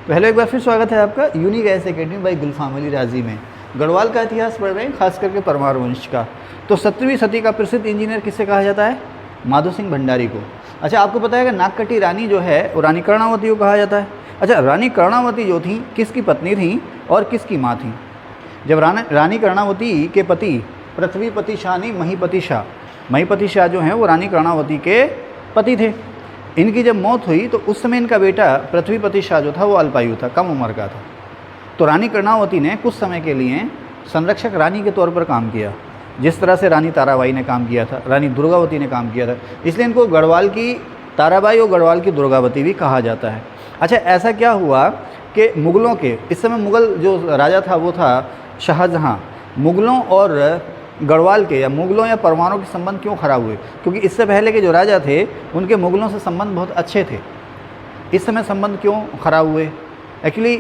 पहले एक बार फिर स्वागत है आपका यूनिक एस एकेडमी बाई गुलफाम अली राजी में। गढ़वाल का इतिहास पढ़ रहे हैं, खास करके परमार वंश का। तो 17वीं सदी का प्रसिद्ध इंजीनियर किसे कहा जाता है? माधो सिंह भंडारी को। अच्छा, आपको पता है कि नागकटी रानी जो है वो रानी कर्णावती को कहा जाता है। अच्छा, रानी कर्णावती जो थी किसकी पत्नी थी और किसकी माँ थी? जब रानी कर्णावती के पति पृथ्वीपति शाह नहीं, महीपति शाह जो हैं वो रानी कर्णावती के पति थे। इनकी जब मौत हुई तो उस समय इनका बेटा पृथ्वीपति शाह जो था वो अल्पायु था, कम उम्र का था। तो रानी कर्णावती ने कुछ समय के लिए संरक्षक रानी के तौर पर काम किया, जिस तरह से रानी ताराबाई ने काम किया था, रानी दुर्गावती ने काम किया था। इसलिए इनको गढ़वाल की ताराबाई और गढ़वाल की दुर्गावती भी कहा जाता है। अच्छा, ऐसा क्या हुआ कि मुग़लों के इस समय मुग़ल जो राजा था वो था शाहजहाँ। मुग़लों और गढ़वाल के या मुग़लों या परमारों के संबंध क्यों ख़राब हुए? क्योंकि इससे पहले के जो राजा थे उनके मुग़लों से संबंध बहुत अच्छे थे। इस समय संबंध क्यों ख़राब हुए? एक्चुअली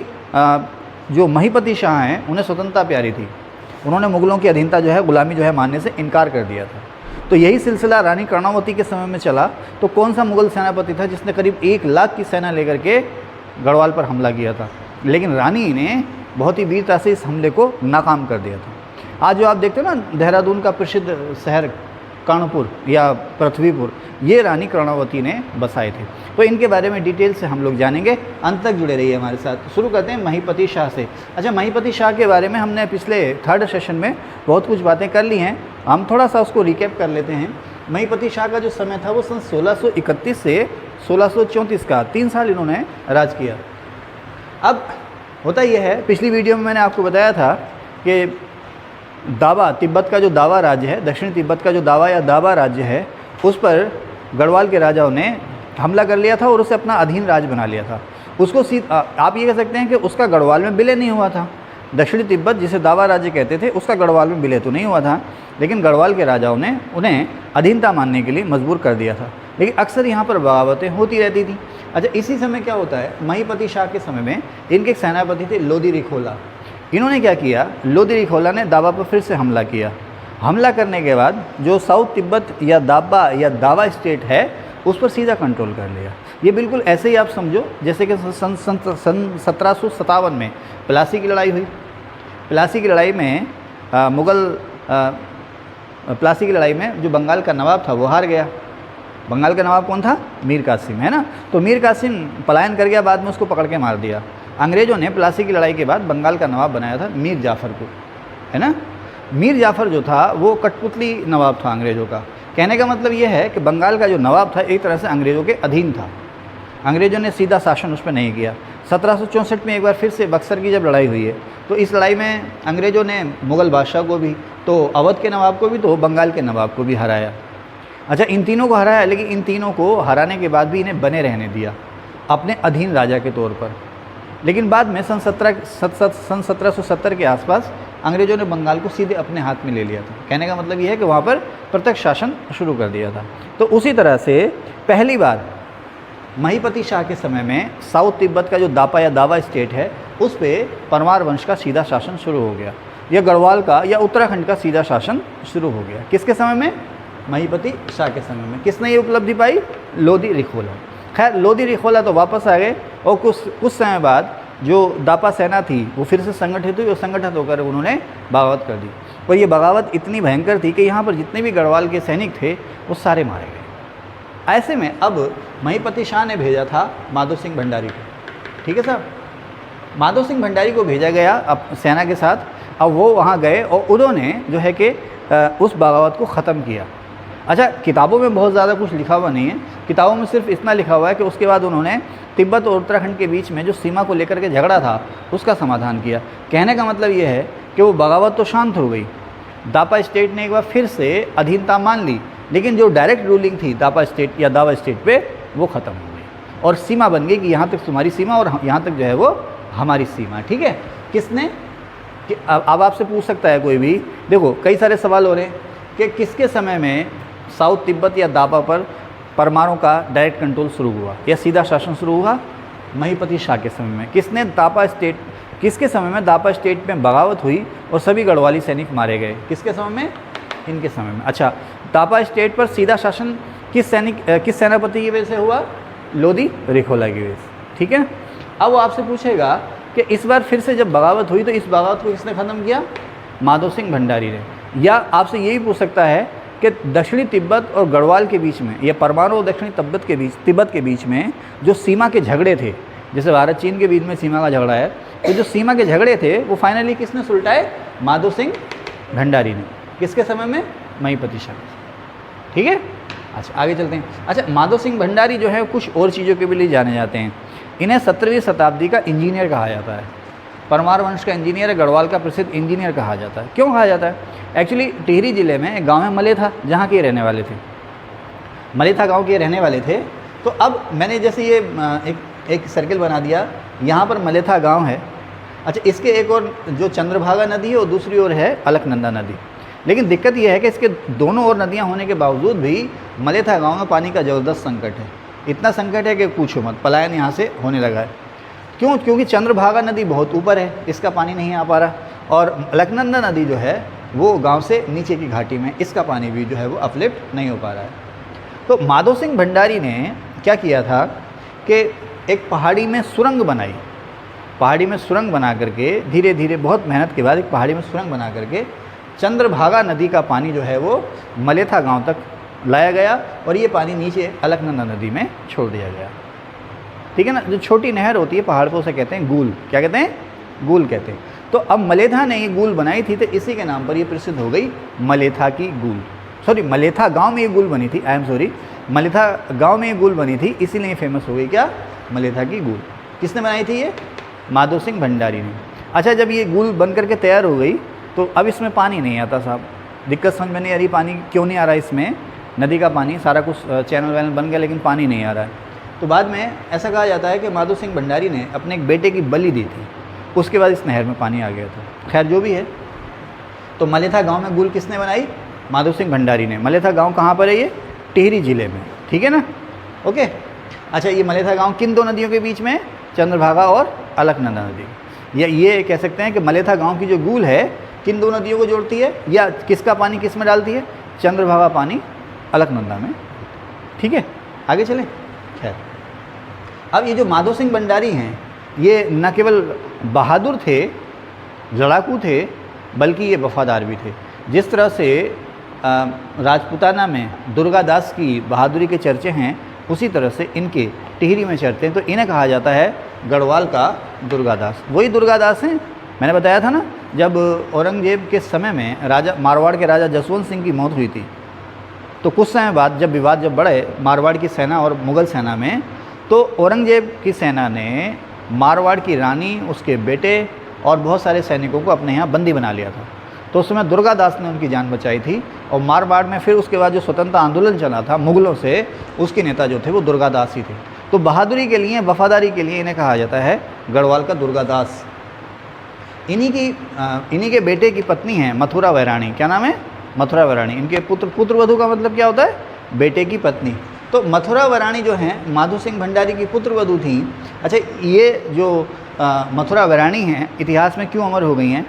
जो महीपति शाह हैं उन्हें स्वतंत्रता प्यारी थी। उन्होंने मुग़लों की अधीनता जो है, ग़ुलामी जो है मानने से इनकार कर दिया था। तो यही सिलसिला रानी कर्णावती के समय में चला। तो कौन सा मुग़ल सेनापति था जिसने करीब 1 लाख की सेना लेकर के गढ़वाल पर हमला किया था? लेकिन रानी ने बहुत ही वीरता से इस हमले को नाकाम कर दिया था। आज जो आप देखते हो ना, देहरादून का प्रसिद्ध शहर कर्णपुर या पृथ्वीपुर, ये रानी कर्णावती ने बसाए थे। तो इनके बारे में डिटेल से हम लोग जानेंगे। अंत तक जुड़े रहिए हमारे साथ। शुरू करते हैं महीपति शाह से। अच्छा, महीपति शाह के बारे में हमने पिछले 3rd सेशन में बहुत कुछ बातें कर ली हैं। हम थोड़ा सा उसको रिकैप कर लेते हैं। महीपति शाह का जो समय था वो सन 1631 से 1634 का, 3 साल इन्होंने राज किया। अब होता यह है, पिछली वीडियो में मैंने आपको बताया था कि दावा, तिब्बत का जो दावा राज्य है, दक्षिण तिब्बत का जो दावा या दावा राज्य है, उस पर गढ़वाल के राजाओं ने हमला कर लिया था और उसे अपना अधीन राज्य बना लिया था। उसको आप ये कह सकते हैं कि उसका गढ़वाल में विलय नहीं हुआ था। दक्षिणी तिब्बत जिसे दावा राज्य कहते थे, उसका गढ़वाल में विलय तो नहीं हुआ था, लेकिन गढ़वाल के राजाओं ने उन्हें अधीनता मानने के लिए मजबूर कर दिया था। लेकिन अक्सर यहाँ पर बगावतें होती रहती थी। अच्छा, इसी समय क्या होता है, महीपति शाह के समय में इनके एक सेनापति थे लोदी रिखोला। इन्होंने क्या किया, लोदी रिखोला ने दावा पर फिर से हमला किया। हमला करने के बाद जो साउथ तिब्बत या दावा स्टेट है उस पर सीधा कंट्रोल कर लिया। ये बिल्कुल ऐसे ही आप समझो जैसे कि सन 1757 में प्लासी की लड़ाई हुई। प्लासी की लड़ाई में प्लासी की लड़ाई में जो बंगाल का नवाब था वो हार गया। बंगाल का नवाब कौन था? मीर कासिम, है ना। तो मीर कासिम पलायन कर गया, बाद में उसको पकड़ के मार दिया। अंग्रेज़ों ने प्लासी की लड़ाई के बाद बंगाल का नवाब बनाया था मीर जाफ़र को, है ना। मीर जाफ़र जो था वो कठपुतली नवाब था अंग्रेज़ों का। कहने का मतलब ये है कि बंगाल का जो नवाब था एक तरह से अंग्रेज़ों के अधीन था। अंग्रेज़ों ने सीधा शासन उस पर नहीं किया। 1764 में एक बार फिर से बक्सर की जब लड़ाई हुई है, तो इस लड़ाई में अंग्रेज़ों ने मुग़ल बादशाह को भी, तो अवध के नवाब को भी, तो बंगाल के नवाब को भी हराया। अच्छा, इन तीनों को हराया, लेकिन इन तीनों को हराने के बाद भी इन्हें बने रहने दिया अपने अधीन राजा के तौर पर। लेकिन बाद में सन 1770 के आसपास अंग्रेज़ों ने बंगाल को सीधे अपने हाथ में ले लिया था। कहने का मतलब ये है कि वहाँ पर प्रत्यक्ष शासन शुरू कर दिया था। तो उसी तरह से पहली बार महीपति शाह के समय में साउथ तिब्बत का जो दापा या दावा स्टेट है उस पर परमार वंश का सीधा शासन शुरू हो गया, या गढ़वाल का या उत्तराखंड का सीधा शासन शुरू हो गया। किसके समय में? महीपति शाह के समय में। किसने ये उपलब्धि पाई? लोदी रिखोला। खैर, लोदी रिखोला तो वापस आ गए और कुछ समय बाद जो दापा सेना थी वो फिर से संगठित हुई और संगठित होकर उन्होंने बगावत कर दी। और ये बगावत इतनी भयंकर थी कि यहाँ पर जितने भी गढ़वाल के सैनिक थे वो सारे मारे गए। ऐसे में अब महीपति शाह ने भेजा था माधो सिंह भंडारी को। ठीक है साहब, माधो सिंह भंडारी को भेजा गया अब सेना के साथ। अब वो वहाँ गए और उन्होंने जो है कि उस बगावत को ख़त्म किया। अच्छा, किताबों में बहुत ज़्यादा कुछ लिखा हुआ नहीं है। किताबों में सिर्फ इतना लिखा हुआ है कि उसके बाद उन्होंने तिब्बत और उत्तराखंड के बीच में जो सीमा को लेकर के झगड़ा था उसका समाधान किया। कहने का मतलब ये है कि वो बगावत तो शांत हो गई, दापा स्टेट ने एक बार फिर से अधीनता मान ली, लेकिन जो डायरेक्ट रूलिंग थी दापा स्टेट या दावा स्टेट पे वो ख़त्म हो गई और सीमा बन गई कि यहाँ तक तुम्हारी सीमा और यहाँ तक जो है वो हमारी सीमा। ठीक है, किसने कि अब आपसे पूछ सकता है कोई भी, देखो कई सारे सवाल हो रहे हैं कि किसके समय में साउथ तिब्बत या दापा पर परमारों का डायरेक्ट कंट्रोल शुरू हुआ या सीधा शासन शुरू हुआ? महीपति शाह के समय में। किसने दापा स्टेट, किसके समय में दापा स्टेट में बगावत हुई और सभी गढ़वाली सैनिक मारे गए? किसके समय में? इनके समय में। अच्छा, दापा स्टेट पर सीधा शासन किस सेनापति की वजह से हुआ? लोदी रिखोला की वजह से। ठीक है, अब वो आपसे पूछेगा कि इस बार फिर से जब बगावत हुई तो इस बगावत को किसने ख़त्म किया? माधो सिंह भंडारी ने। या आपसे यही पूछ सकता है कि दक्षिणी तिब्बत और गढ़वाल के बीच में, या परमाणु और दक्षिणी तिब्बत के बीच में जो सीमा के झगड़े थे, जैसे भारत चीन के बीच में सीमा का झगड़ा है, तो जो सीमा के झगड़े थे वो फाइनली किसने सुलटाए? माधो सिंह भंडारी ने। किसके समय में? महीपति शाह। ठीक है, अच्छा आगे चलते हैं। अच्छा, माधो सिंह भंडारी जो है कुछ और चीज़ों के लिए जाने जाते हैं। इन्हें 17वीं शताब्दी का इंजीनियर कहा जाता है, परमार वंश का इंजीनियर, गढ़वाल का प्रसिद्ध इंजीनियर कहा जाता है। क्यों कहा जाता है? एक्चुअली टिहरी जिले में एक गाँव है मलेथा, जहाँ के रहने वाले थे, मलेथा गाँव के रहने वाले थे। तो अब मैंने जैसे ये एक सर्किल बना दिया, यहाँ पर मलेथा गाँव है। अच्छा, इसके एक और जो चंद्रभागा नदी है और दूसरी ओर है अलकनंदा नदी। लेकिन दिक्कत यह है कि इसके दोनों ओर नदियाँ होने के बावजूद भी मलेथा गांव में पानी का ज़बरदस्त संकट है। इतना संकट है कि पूछो मत, पलायन यहाँ से होने लगा है। क्यों? क्योंकि चंद्रभागा नदी बहुत ऊपर है, इसका पानी नहीं आ पा रहा, और अलकनंदा नदी जो है वो गांव से नीचे की घाटी में, इसका पानी भी जो है वो अपलिफ्ट नहीं हो पा रहा है। तो माधो सिंह भंडारी ने क्या किया था कि एक पहाड़ी में सुरंग बनाई। पहाड़ी में सुरंग बना करके धीरे धीरे, बहुत मेहनत के बाद एक पहाड़ी में सुरंग बना करके चंद्रभागा नदी का पानी जो है वो मलेथा गांव तक लाया गया, और ये पानी नीचे अलकनंदा नदी में छोड़ दिया गया। ठीक है ना, जो छोटी नहर होती है पहाड़ पर उसे कहते हैं गूल। क्या कहते हैं? गूल कहते हैं। तो अब मलेथा ने ये गूल बनाई थी, तो इसी के नाम पर ये प्रसिद्ध हो गई मलेथा की गूल। सॉरी, मलेथा गांव में ये गूल बनी थी, आई एम सॉरी, मलेथा गांव में ये गूल बनी थी, इसीलिए फेमस हो गई क्या? मलेथा की गूल। किसने बनाई थी ये? माधो सिंह भंडारी ने। अच्छा, जब ये गूल बन करके तैयार हो गई तो अब इसमें पानी नहीं आता साहब। दिक्कत समझ में नहीं आ रही, पानी क्यों नहीं आ रहा इसमें? नदी का पानी सारा कुछ चैनल वैनल बन गया, लेकिन पानी नहीं आ रहा है। तो बाद में ऐसा कहा जाता है कि माधो सिंह भंडारी ने अपने एक बेटे की बलि दी थी, उसके बाद इस नहर में पानी आ गया था। खैर जो भी है, तो मलेथा गांव में गूल किसने बनाई? माधो सिंह भंडारी ने। मलेथा गांव कहाँ पर है? ये टिहरी जिले में। ठीक है ना, ओके। अच्छा, ये मलेथा गांव किन दो नदियों के बीच में? चंद्रभागा और अलकनंदा नदी। या ये कह सकते हैं कि मलेथा गांव की जो गूल है किन दो नदियों को जोड़ती है, या किसका पानी किस में डालती है? चंद्रभागा पानी अलकनंदा में। ठीक है, आगे चलें। खैर, अब ये जो माधो सिंह भंडारी हैं, ये न केवल बहादुर थे, लड़ाकू थे, बल्कि ये वफादार भी थे। जिस तरह से राजपूताना में दुर्गादास की बहादुरी के चर्चे हैं, उसी तरह से इनके टिहरी में चर्चे हैं। तो इन्हें कहा जाता है गढ़वाल का दुर्गादास। वही दुर्गादास हैं, मैंने बताया था ना, जब औरंगजेब के समय में राजा मारवाड़ के राजा जसवंत सिंह की मौत हुई थी, तो कुछ समय बाद जब विवाद बढ़े मारवाड़ की सेना और मुग़ल सेना में, तो औरंगजेब की सेना ने मारवाड़ की रानी, उसके बेटे और बहुत सारे सैनिकों को अपने यहाँ बंदी बना लिया था। तो उस समय दुर्गादास ने उनकी जान बचाई थी, और मारवाड़ में फिर उसके बाद जो स्वतंत्रता आंदोलन चला था मुग़लों से, उसके नेता जो थे वो दुर्गादास ही थे। तो बहादुरी के लिए, वफादारी के लिए इन्हें कहा जाता है गढ़वाल का दुर्गादास। इन्हीं के बेटे की पत्नी है मथुरा वैराणी। क्या नाम है? मथुरा वैराणी। इनके पुत्रवधू का मतलब क्या होता है? बेटे की पत्नी। तो मथुरा वैराणी जो हैं माधो सिंह भंडारी की पुत्रवधू थी। अच्छा, ये जो मथुरा वैराणी हैं इतिहास में क्यों अमर हो गई हैं?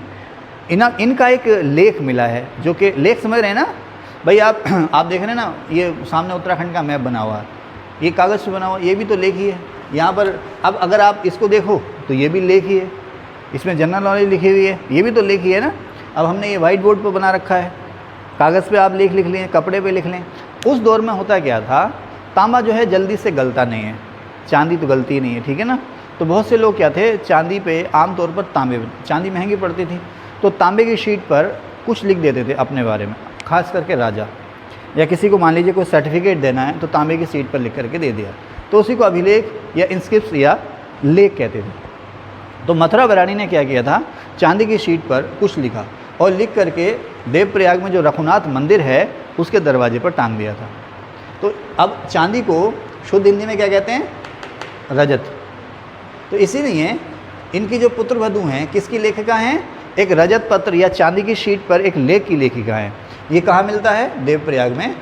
इनका एक लेख मिला है, जो कि लेख समझ रहे हैं ना भाई आप देख रहे हैं ना, ये सामने उत्तराखंड का मैप बना हुआ है, ये कागज़ से बना हुआ, ये भी तो लेख ही है यहाँ पर। अब अगर आप इसको देखो तो ये भी लेख ही है, इसमें जनरल नॉलेज लिखी हुई है, ये भी तो लेख ही है ना। अब हमने ये वाइट बोर्ड पर बना रखा है, कागज़ पे आप लिख लें, कपड़े पे लिख लें। उस दौर में होता क्या था, तांबा जो है जल्दी से गलता नहीं है, चांदी तो गलती ही नहीं है, ठीक है ना। तो बहुत से लोग क्या थे, चांदी पे आमतौर पर चांदी महंगी पड़ती थी, तो तांबे की शीट पर कुछ लिख देते थे अपने बारे में, खास करके राजा या किसी को मान लीजिए कोई सर्टिफिकेट देना है तो तांबे की शीट पर लिख करके दे दिया, तो उसी को अभिलेख या इंस्क्रिप्ट या लेख कहते थे। तो मथुरा वैराणी ने क्या किया था, चांदी की शीट पर कुछ लिखा और लिख करके देवप्रयाग में जो रघुनाथ मंदिर है उसके दरवाजे पर टांग दिया था। तो अब चांदी को शुद्ध हिंदी में क्या कहते हैं, रजत। तो इसीलिए इनकी जो पुत्रवधू हैं किसकी लेखिका हैं, एक रजत पत्र या चांदी की शीट पर एक लेख की लेखिका है। ये कहाँ मिलता है, देवप्रयाग में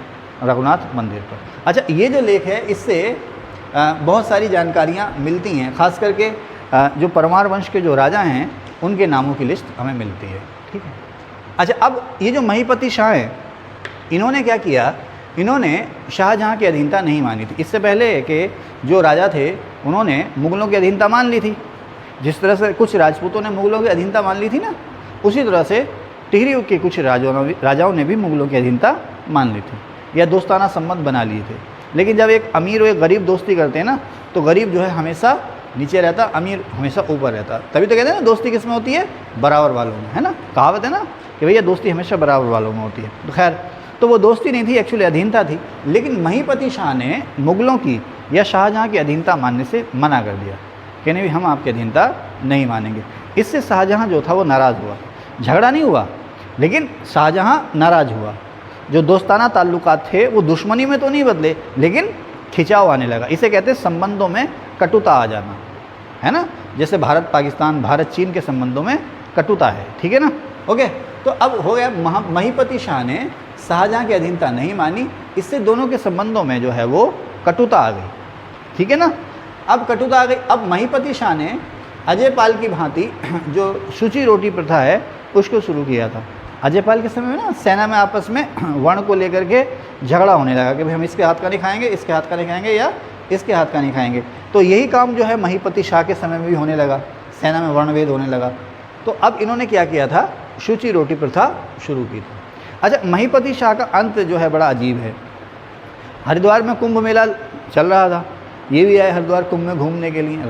रघुनाथ मंदिर पर। अच्छा, ये जो लेख है इससे बहुत सारी जानकारियाँ मिलती हैं, खास करके जो परमार वंश के जो राजा हैं उनके नामों की लिस्ट हमें मिलती है, ठीक है। अच्छा, अब ये जो महीपति शाह हैं, इन्होंने क्या किया इन्होंने शाहजहाँ की अधीनता नहीं मानी थी। इससे पहले कि जो राजा थे उन्होंने मुग़लों की अधीनता मान ली थी। जिस तरह से कुछ राजपूतों ने मुग़लों की अधीनता मान ली थी ना, उसी तरह से टिहरी के कुछ राजाओं ने भी मुग़लों की अधीनता मान ली थी या दोस्ताना संबंध बना लिए थे। लेकिन जब एक अमीर और एक गरीब दोस्ती करते हैं ना, तो गरीब जो है हमेशा नीचे रहता, अमीर हमेशा ऊपर रहता। तभी तो कहते हैं ना दोस्ती किस में होती है, बराबर वालों में, है ना। कहावत है ना कि भैया दोस्ती हमेशा बराबर वालों में होती है। तो खैर, तो वो दोस्ती नहीं थी, एक्चुअली अधीनता थी। लेकिन महीपति शाह ने मुग़लों की या शाहजहाँ की अधीनता मानने से मना कर दिया, कहने भी हम आपकी अधीनता नहीं मानेंगे। इससे शाहजहाँ जो था वो नाराज़ हुआ। झगड़ा नहीं हुआ, लेकिन शाहजहाँ नाराज़ हुआ। जो दोस्ताना ताल्लुकात थे वो दुश्मनी में तो नहीं बदले, लेकिन खिंचाव आने लगा। इसे कहते हैं संबंधों में कटुता आ जाना, है ना। जैसे भारत पाकिस्तान, भारत चीन के संबंधों में कटुता है, ठीक है ना। ओके, तो अब हो गया महीपति शाह ने शाहजहाँ की अधीनता नहीं मानी, इससे दोनों के संबंधों में जो है वो कटुता आ गई, ठीक है ना। अब कटुता आ गई। अब महीपति शाह ने अजयपाल की भांति जो शुचि रोटी प्रथा है उसको शुरू किया था। अजयपाल के समय में ना सेना में आपस में वर्ण को लेकर के झगड़ा होने लगा कि भाई हम इसके हाथ का नहीं खाएंगे, इसके हाथ का नहीं खाएंगे या इसके हाथ का नहीं खाएंगे। तो यही काम जो है महीपति शाह के समय में भी होने लगा, सेना में वर्णभेद होने लगा। तो अब इन्होंने क्या किया था, शुचि रोटी प्रथा शुरू की थी। अच्छा, महीपति शाह का अंत जो है बड़ा अजीब है। हरिद्वार में कुंभ मेला चल रहा था, ये भी आए हरिद्वार कुंभ में घूमने के लिए,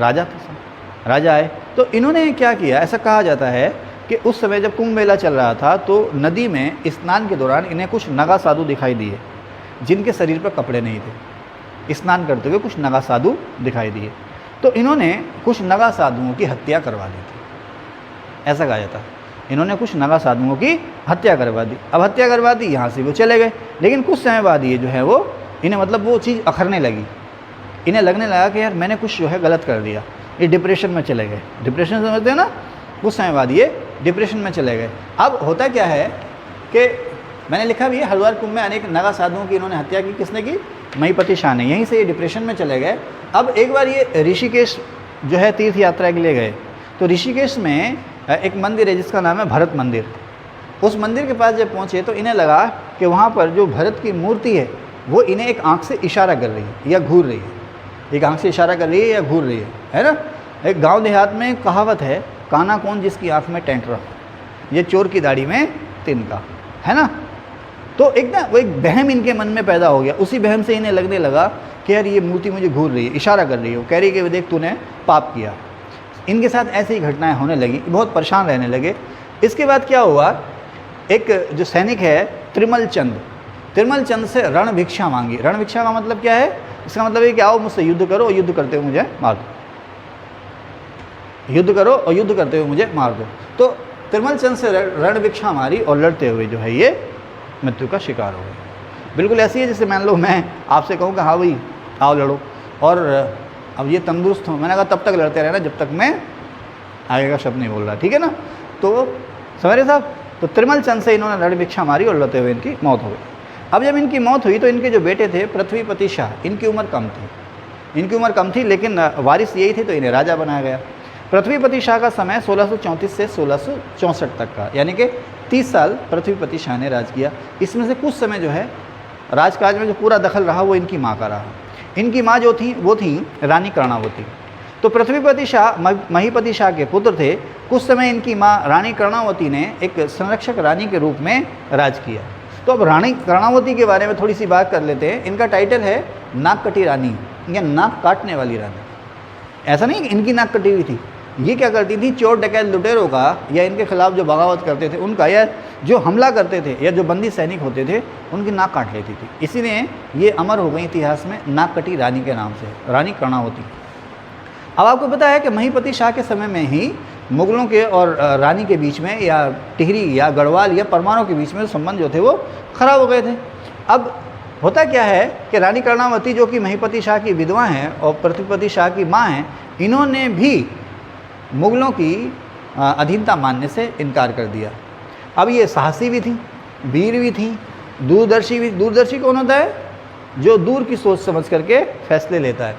राजा आए। तो इन्होंने क्या किया, ऐसा कहा जाता है कि उस समय जब कुंभ मेला चल रहा था तो नदी में स्नान के दौरान इन्हें कुछ नगा साधु दिखाई दिए, जिनके शरीर पर कपड़े नहीं थे। स्नान करते हुए कुछ नगा साधु दिखाई दिए, तो इन्होंने कुछ नगा साधुओं की हत्या करवा दी थी, ऐसा कहा जाता है। इन्होंने कुछ नगा साधुओं की हत्या करवा दी। अब हत्या करवा दी, यहाँ से वो चले गए। लेकिन कुछ समय बाद ये जो है वो इन्हें मतलब वो चीज़ अखरने लगी। इन्हें लगने लगा कि यार मैंने कुछ जो है गलत कर दिया। ये डिप्रेशन में चले गए। डिप्रेशन समझते हैं ना, कुछ समय बाद ये डिप्रेशन में चले गए। अब होता क्या है कि मैंने लिखा भी है हरिद्वार कुंभ में अनेक नगा साधुओं की इन्होंने हत्या की। किसने की, महीपति शाह ने। यहीं से ये डिप्रेशन में चले गए। अब एक बार ये ऋषिकेश जो है तीर्थ यात्रा के लिए गए, तो ऋषिकेश में एक मंदिर है जिसका नाम है भरत मंदिर। उस मंदिर के पास जब पहुँचे तो इन्हें लगा कि वहाँ पर जो भरत की मूर्ति है वो इन्हें एक आँख से इशारा कर रही है या घूर रही है। एक आँख से इशारा कर रही है या घूर रही है ना। एक गांव देहात में कहावत है, काना कौन जिसकी आंख में टेंटरा, ये चोर की दाढ़ी में तिनका, है ना। तो एक ना वो एक बहम इनके मन में पैदा हो गया। उसी बहम से इन्हें लगने लगा कि यार ये मूर्ति मुझे घूर रही है, इशारा कर रही है, वो कह रही है कि देख तूने पाप किया। इनके साथ ऐसी ही घटनाएं होने लगी, बहुत परेशान रहने लगे। इसके बाद क्या हुआ, एक जो सैनिक है त्रिमल चंद से रण भिक्षा मांगी। रण भिक्षा का मतलब क्या है, इसका मतलब है कि आओ मुझसे युद्ध करो और युद्ध करते हुए मुझे मार दो, युद्ध करो और युद्ध करते हुए मुझे मार दो। तो त्रिमल चंद से रण भिक्षा मारी और लड़ते हुए जो है ये मृत्यु का शिकार हो गए। बिल्कुल ऐसी है जैसे मान लो मैं आपसे कहूँ कि हाँ भाई आओ लड़ो, और अब ये तंदुरुस्त हो, मैंने कहा तब तक लड़ते रहना जब तक मैं आगे का शब्द नहीं बोल रहा, ठीक है ना। तो समझ रहे साहब, तो त्रिमल चंद से इन्होंने रण भिक्षा मारी और लड़ते हुए इनकी मौत हो गई। अब जब इनकी मौत हुई तो इनके जो बेटे थे पृथ्वीपति शाह, इनकी उम्र कम थी, लेकिन वारिस यही थे तो इन्हें राजा बनाया गया। पृथ्वीपति शाह का समय 1634 से 1664 तक का, यानी कि 30 साल पृथ्वीपति शाह ने राज किया। इसमें से कुछ समय जो है राजकाज में जो पूरा दखल रहा वो इनकी माँ का रहा। इनकी माँ जो थी वो थी रानी कर्णावती। तो पृथ्वीपति शाह महीपति शाह के पुत्र थे। कुछ समय इनकी माँ रानी कर्णावती ने एक संरक्षक रानी के रूप में राज किया। तो अब रानी कर्णावती के बारे में थोड़ी सी बात कर लेते हैं। इनका टाइटल है नाक कटी रानी या नाक काटने वाली रानी। ऐसा नहीं कि इनकी नाक कटी हुई थी, ये क्या करती थी, चोर डकैत लुटेरों का या इनके खिलाफ जो बगावत करते थे उनका, या जो हमला करते थे या जो बंदी सैनिक होते थे उनकी नाक काट लेती थी। इसीलिए ये अमर हो गई इतिहास में नाक कटी रानी के नाम से, रानी कर्णावती। अब आपको पता है कि महीपति शाह के समय में ही मुगलों के और रानी के बीच में या टिहरी या गढ़वाल या परमारों के बीच में संबंध जो थे वो खराब हो गए थे। अब होता क्या है कि रानी कर्णावती जो कि महीपति शाह की विधवा हैं और पृथ्वीपति शाह की माँ हैं, इन्होंने भी मुगलों की अधीनता मानने से इनकार कर दिया। अब ये साहसी भी थी, वीर भी थी, दूरदर्शी भी। दूरदर्शी कौन होता है, जो दूर की सोच समझ करके फैसले लेता है।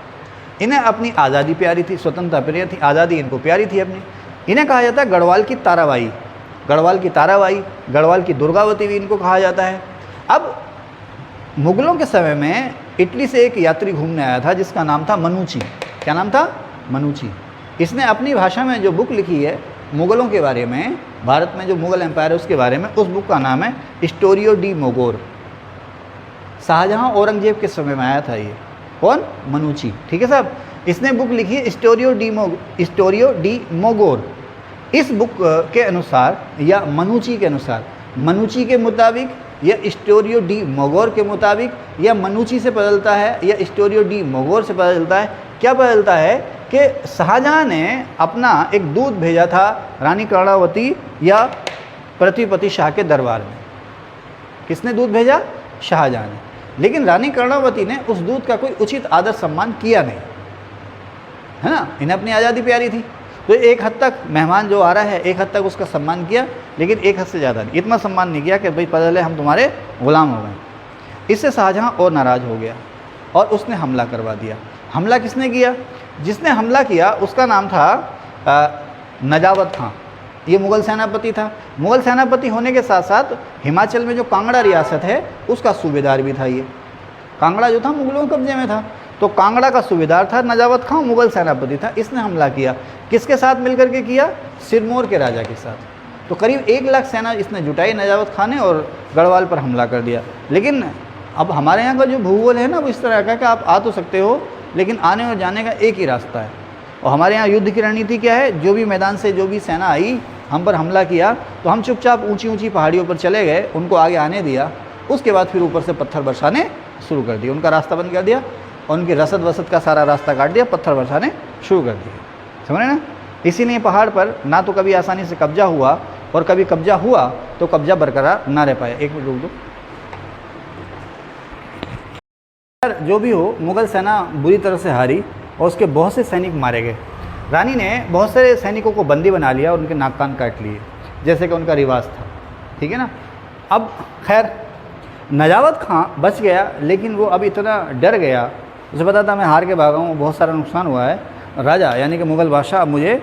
इन्हें अपनी आज़ादी प्यारी थी, स्वतंत्रता प्रिय थी, आज़ादी इनको प्यारी थी अपनी। इन्हें कहा जाता है गढ़वाल की ताराबाई, गढ़वाल की दुर्गावती भी इनको कहा जाता है। अब मुगलों के समय में इटली से एक यात्री घूमने आया था जिसका नाम था मनुची। क्या नाम था? मनुची। इसने अपनी भाषा में जो बुक लिखी है मुगलों के बारे में, भारत में जो मुगल एम्पायर है उसके बारे में, उस बुक का नाम है हिस्टोरियो डी मोगोर। शाहजहां औरंगजेब के समय में आया था ये। कौन? मनुची। ठीक है साहब। इसने बुक लिखी है हिस्टोरियो डी मोगोर। इस बुक के अनुसार या मनुची के अनुसार, मनुची के मुताबिक या हिस्टोरियो डी मोगोर के मुताबिक, या मनुची से बदलता है या हिस्टोरियो डी मोगोर से बदलता है, क्या बदलता है कि शाहजहां ने अपना एक दूत भेजा था रानी कर्णावती या पृथ्वीपति शाह के दरबार में। किसने दूत भेजा? शाहजहां ने। लेकिन रानी कर्णावती ने उस दूत का कोई उचित आदर सम्मान किया नहीं, है ना। इन्हें अपनी आज़ादी प्यारी थी, तो एक हद तक मेहमान जो आ रहा है एक हद तक उसका सम्मान किया, लेकिन एक हद से ज़्यादा नहीं। इतना सम्मान नहीं किया कि भाई पता चले हम तुम्हारे गुलाम हो गए। इससे शाहजहां और नाराज़ हो गया और उसने हमला करवा दिया। हमला किसने किया? जिसने हमला किया उसका नाम था नजावत खां। ये मुग़ल सेनापति था। मुग़ल सेनापति होने के साथ साथ हिमाचल में जो कांगड़ा रियासत है उसका सूबेदार भी था। ये कांगड़ा जो था मुग़लों के कब्जे में था, तो कांगड़ा का सूबेदार था नजावत खां, मुग़ल सेनापति था। इसने हमला किया। किसके साथ मिलकर के किया? सिरमौर के राजा के साथ। तो करीब 1 लाख सेना इसने जुटाई नजावत खां ने और गढ़वाल पर हमला कर दिया। लेकिन अब हमारे यहाँ का जो भूगोल है ना वो इस तरह का कि आप आ तो सकते हो, लेकिन आने और जाने का एक ही रास्ता है। और हमारे यहाँ युद्ध की रणनीति क्या है? जो भी मैदान से जो भी सेना आई हम पर हमला किया तो हम चुपचाप ऊंची ऊंची पहाड़ियों पर चले गए, उनको आगे आने दिया। उसके बाद फिर ऊपर से पत्थर बरसाने शुरू कर दिए, उनका रास्ता बंद कर दिया और उनकी रसद वसद का सारा रास्ता काट दिया, पत्थर बरसाने शुरू कर दिए। समझ रहे ना। इसीलिए पहाड़ पर ना तो कभी आसानी से कब्जा हुआ और कभी कब्जा हुआ तो कब्जा बरकरार ना रह पाया। एक मिनट रुक दो। जो भी हो, मुग़ल सेना बुरी तरह से हारी और उसके बहुत से सैनिक मारे गए। रानी ने बहुत सारे सैनिकों को बंदी बना लिया और उनके नाक कान काट लिए, जैसे कि उनका रिवाज था। ठीक है ना। अब खैर नजावत खां बच गया, लेकिन वो अब इतना डर गया, उसे पता था मैं हार के भागा हूँ, बहुत सारा नुकसान हुआ है, राजा यानी कि मुग़ल बादशाह अब मुझे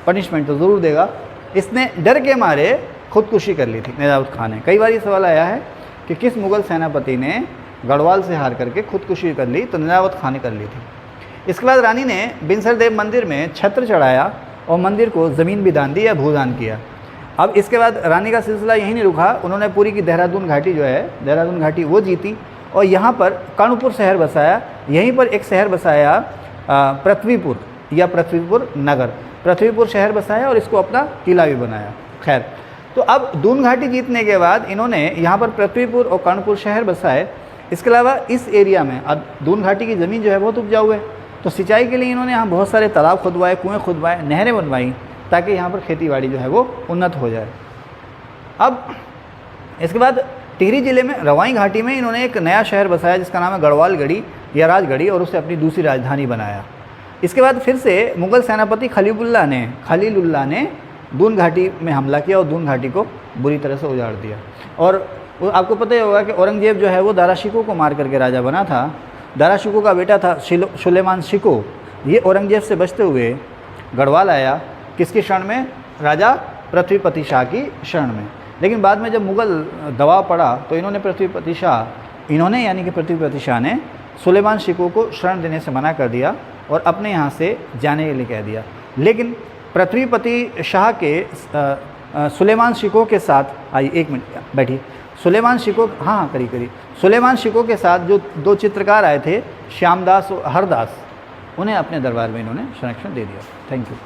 पनिशमेंट तो ज़रूर देगा। इसने डर के मारे खुदकुशी कर ली थी नजावत खां ने। कई बार ये सवाल आया है कि किस मुग़ल सेनापति ने गढ़वाल से हार करके खुदकुशी कर ली, तो नजावत खां ने कर ली थी। इसके बाद रानी ने बिनसर देव मंदिर में छत्र चढ़ाया और मंदिर को ज़मीन भी दान दी या भूदान किया। अब इसके बाद रानी का सिलसिला यहीं नहीं रुका, उन्होंने पूरी की देहरादून घाटी जो है, देहरादून घाटी वो जीती और यहाँ पर कर्णपुर शहर बसाया। यहीं पर एक शहर बसाया पृथ्वीपुर या पृथ्वीपुर नगर, पृथ्वीपुर शहर बसाया और इसको अपना किला भी बनाया। खैर, तो अब दून घाटी जीतने के बाद इन्होंने यहाँ पर पृथ्वीपुर और कर्णपुर शहर बसाए। इसके अलावा इस एरिया में अब दून घाटी की ज़मीन जो है बहुत उपजाऊ है, तो सिंचाई के लिए इन्होंने यहाँ बहुत सारे तालाब खुदवाए, कुएँ खुदवाए, नहरें बनवाई, ताकि यहाँ पर खेतीबाड़ी जो है वो उन्नत हो जाए। अब इसके बाद टिहरी ज़िले में रवाई घाटी में इन्होंने एक नया शहर बसाया जिसका नाम है गढ़वालगढ़ी या राजगढ़ी, और उसे अपनी दूसरी राजधानी बनाया। इसके बाद फिर से मुग़ल सेनापति खलीलुल्लाह ने दून घाटी में हमला किया और दून घाटी को बुरी तरह से उजाड़ दिया। और आपको पता ही होगा कि औरंगजेब जो है वो दारा शिकोह को मार करके राजा बना था। दारा शिकोह का बेटा था सुलेमान शिकोह। ये औरंगजेब से बचते हुए गढ़वाल आया, किसकी शरण में? राजा पृथ्वीपति शाह की शरण में। लेकिन बाद में जब मुग़ल दबाव पड़ा तो इन्होंने यानी कि पृथ्वीपति शाह ने सुलेमान शिकोह को शरण देने से मना कर दिया और अपने यहाँ से जाने के लिए कह दिया। लेकिन पृथ्वीपति शाह के सुलेमान शिकोह के साथ, आइए एक मिनट बैठिए, सुलेमान शिकोह, हाँ करी सुलेमान शिकोह के साथ जो 2 चित्रकार आए थे, श्यामदास और हरदास, उन्हें अपने दरबार में इन्होंने संरक्षण दे दिया। Thank you.